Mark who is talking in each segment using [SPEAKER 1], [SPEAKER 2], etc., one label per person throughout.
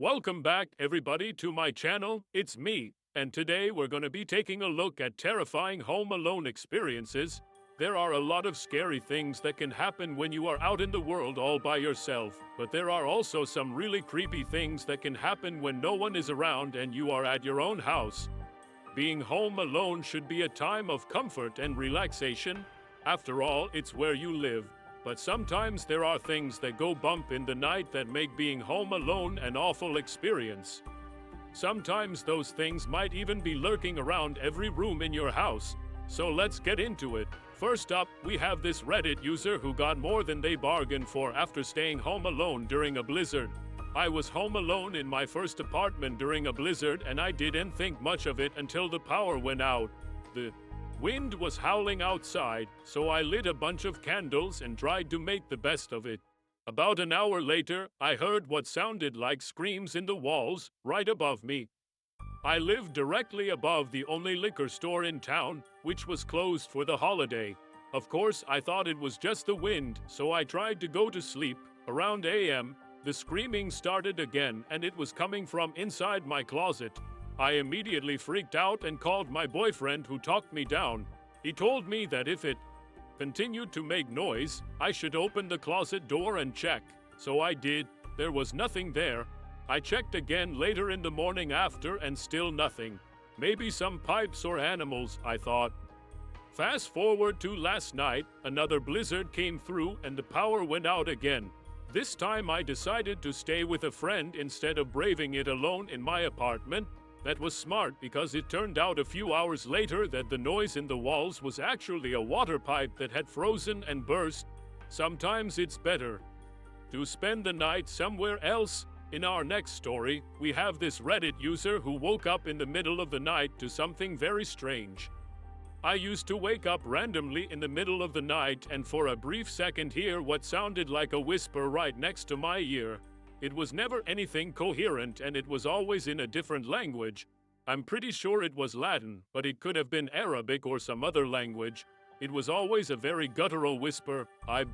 [SPEAKER 1] Welcome back, everybody, to my channel. It's me, and today we're going to be taking a look at terrifying home alone experiences. There are a lot of scary things that can happen when you are out in the world all by yourself, but there are also some really creepy things that can happen when no one is around and you are at your own house. Being home alone should be a time of comfort and relaxation. After all, it's where you live. But sometimes there are things that go bump in the night that make being home alone an awful experience. Sometimes those things might even be lurking around every room in your house. So let's get into it. First up, we have this Reddit user who got more than they bargained for after staying home alone during a blizzard. I was home alone in my first apartment during a blizzard and I didn't think much of it until the power went out. The wind was howling outside, so I lit a bunch of candles and tried to make the best of it. About an hour later, I heard what sounded like screams in the walls, right above me. I lived directly above the only liquor store in town, which was closed for the holiday. Of course, I thought it was just the wind, so I tried to go to sleep. Around a.m., the screaming started again, and it was coming from inside my closet. I immediately freaked out and called my boyfriend, who talked me down. He told me that if it continued to make noise, I should open the closet door and check. So I did. There was nothing there. I checked again later in the morning after and still nothing. Maybe some pipes or animals, I thought. Fast forward to last night, another blizzard came through and the power went out again. This time I decided to stay with a friend instead of braving it alone in my apartment. That was smart because it turned out a few hours later that the noise in the walls was actually a water pipe that had frozen and burst. Sometimes it's better to spend the night somewhere else. In our next story, we have this Reddit user who woke up in the middle of the night to something very strange. I used to wake up randomly in the middle of the night and for a brief second hear what sounded like a whisper right next to my ear. It was never anything coherent and it was always in a different language. I'm pretty sure it was Latin, but it could have been Arabic or some other language. It was always a very guttural whisper. I've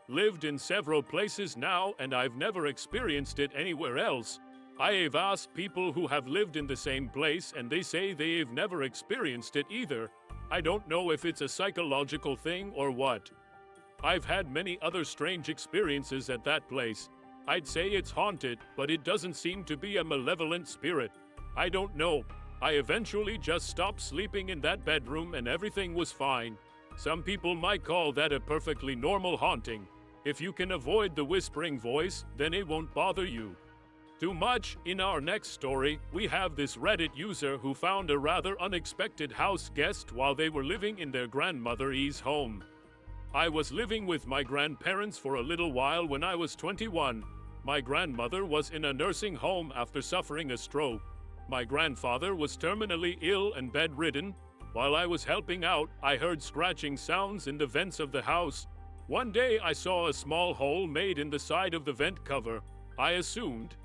[SPEAKER 1] lived in several places now and I've never experienced it anywhere else. I have asked people who have lived in the same place and they say they've never experienced it either. I don't know if it's a psychological thing or what. I've had many other strange experiences at that place. I'd say it's haunted, but it doesn't seem to be a malevolent spirit. I don't know. I eventually just stopped sleeping in that bedroom and everything was fine. Some people might call that a perfectly normal haunting. If you can avoid the whispering voice, then it won't bother you too much. In our next story, we have this Reddit user who found a rather unexpected house guest while they were living in their grandmother's home. I was living with my grandparents for a little while when I was 21. My grandmother was in a nursing home after suffering a stroke. My grandfather was terminally ill and bedridden. While I was helping out, I heard scratching sounds in the vents of the house. One day I saw a small hole made in the side of the vent cover. I assumed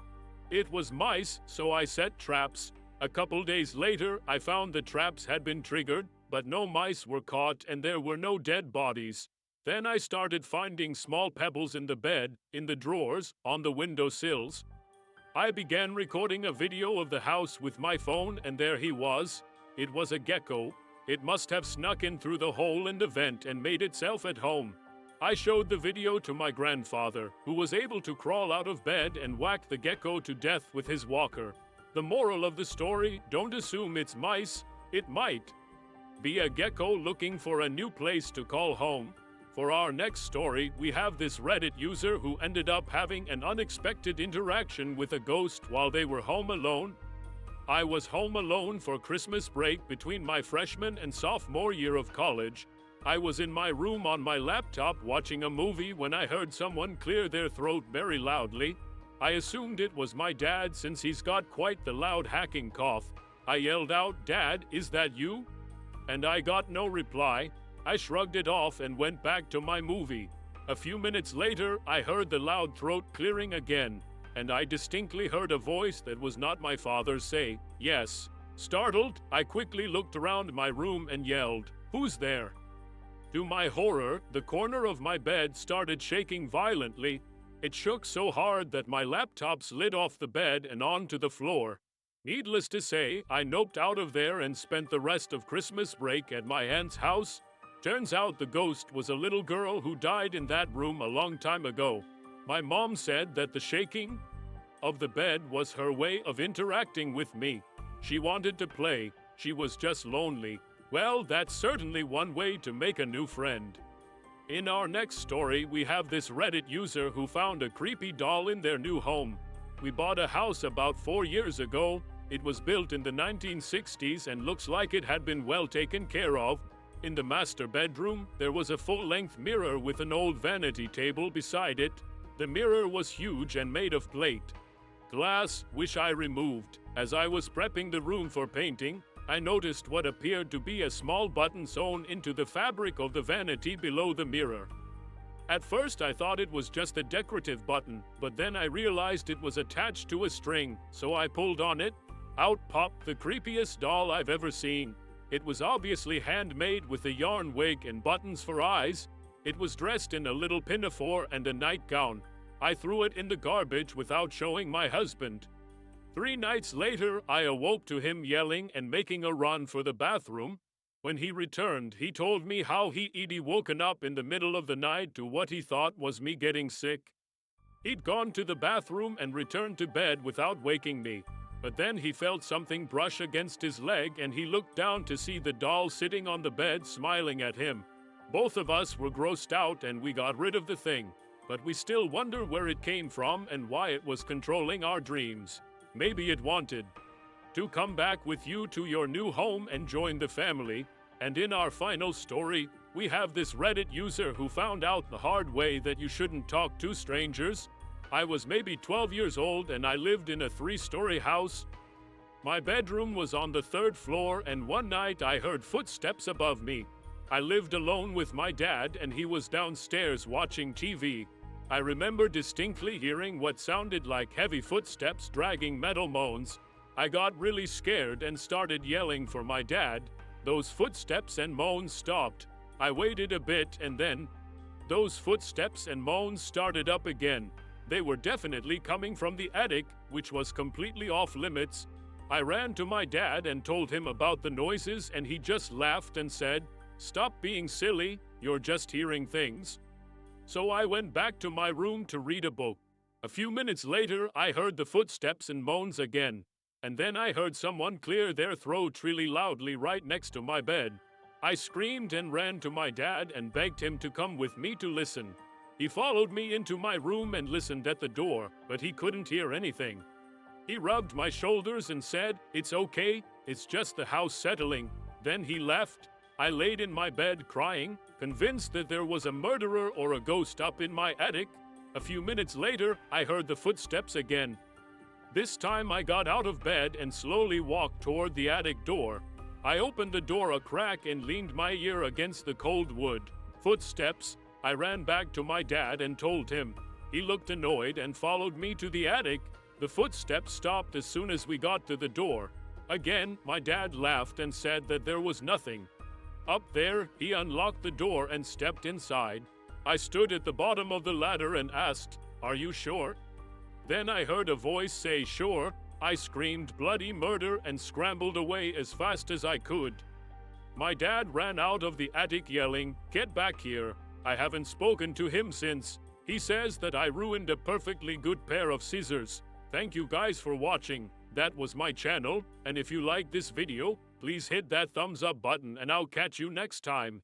[SPEAKER 1] it was mice, so I set traps. A couple days later, I found the traps had been triggered, but no mice were caught and there were no dead bodies. Then I started finding small pebbles in the bed, in the drawers, on the window sills. I began recording a video of the house with my phone and there he was. It was a gecko. It must have snuck in through the hole in the vent and made itself at home. I showed the video to my grandfather, who was able to crawl out of bed and whack the gecko to death with his walker. The moral of the story, don't assume it's mice. It might be a gecko looking for a new place to call home. For our next story, we have this Reddit user who ended up having an unexpected interaction with a ghost while they were home alone. I was home alone for Christmas break between my freshman and sophomore year of college. I was in my room on my laptop watching a movie when I heard someone clear their throat very loudly. I assumed it was my dad since he's got quite the loud hacking cough. I yelled out, "Dad, is that you?" And I got no reply. I shrugged it off and went back to my movie. A few minutes later, I heard the loud throat clearing again, and I distinctly heard a voice that was not my father's say, "Yes." Startled, I quickly looked around my room and yelled, "Who's there?" To my horror, the corner of my bed started shaking violently. It shook so hard that my laptop slid off the bed and onto the floor. Needless to say, I noped out of there and spent the rest of Christmas break at my aunt's house. Turns out the ghost was a little girl who died in that room a long time ago. My mom said that the shaking of the bed was her way of interacting with me. She wanted to play. She was just lonely. Well, that's certainly one way to make a new friend. In our next story, we have this Reddit user who found a creepy doll in their new home. We bought a house about 4 years ago. It was built in the 1960s and looks like it had been well taken care of. In the master bedroom, there was a full-length mirror with an old vanity table beside it. The mirror was huge and made of plate glass, which I removed. As I was prepping the room for painting, I noticed what appeared to be a small button sewn into the fabric of the vanity below the mirror. At first I thought it was just a decorative button, but then I realized it was attached to a string, so I pulled on it. Out popped the creepiest doll I've ever seen. It was obviously handmade with a yarn wig and buttons for eyes. It was dressed in a little pinafore and a nightgown. I threw it in the garbage without showing my husband. 3 nights later, I awoke to him yelling and making a run for the bathroom. When he returned, he told me how he'd woken up in the middle of the night to what he thought was me getting sick. He'd gone to the bathroom and returned to bed without waking me. But then he felt something brush against his leg and he looked down to see the doll sitting on the bed smiling at him. Both of us were grossed out and we got rid of the thing. But we still wonder where it came from and why it was controlling our dreams. Maybe it wanted to come back with you to your new home and join the family. And in our final story, we have this Reddit user who found out the hard way that you shouldn't talk to strangers. I was maybe 12 years old and I lived in a 3-story house. My bedroom was on the 3rd floor and one night I heard footsteps above me. I lived alone with my dad and he was downstairs watching TV. I remember distinctly hearing what sounded like heavy footsteps dragging metal moans. I got really scared and started yelling for my dad. Those footsteps and moans stopped. I waited a bit and then those footsteps and moans started up again. They were definitely coming from the attic, which was completely off limits. I ran to my dad and told him about the noises and he just laughed and said, "Stop being silly, you're just hearing things." So I went back to my room to read a book. A few minutes later, I heard the footsteps and moans again. And then I heard someone clear their throat really loudly right next to my bed. I screamed and ran to my dad and begged him to come with me to listen. He followed me into my room and listened at the door, but he couldn't hear anything. He rubbed my shoulders and said, "It's okay, it's just the house settling." Then he left. I laid in my bed crying, convinced that there was a murderer or a ghost up in my attic. A few minutes later, I heard the footsteps again. This time I got out of bed and slowly walked toward the attic door. I opened the door a crack and leaned my ear against the cold wood. Footsteps. I ran back to my dad and told him. He looked annoyed and followed me to the attic. The footsteps stopped as soon as we got to the door. Again, my dad laughed and said that there was nothing. Up there, he unlocked the door and stepped inside. I stood at the bottom of the ladder and asked, "Are you sure?" Then I heard a voice say, "Sure." I screamed bloody murder and scrambled away as fast as I could. My dad ran out of the attic yelling, "Get back here." I haven't spoken to him since. He says that I ruined a perfectly good pair of scissors. Thank you guys for watching. That was my channel, and if you like this video, please hit that thumbs up button and I'll catch you next time.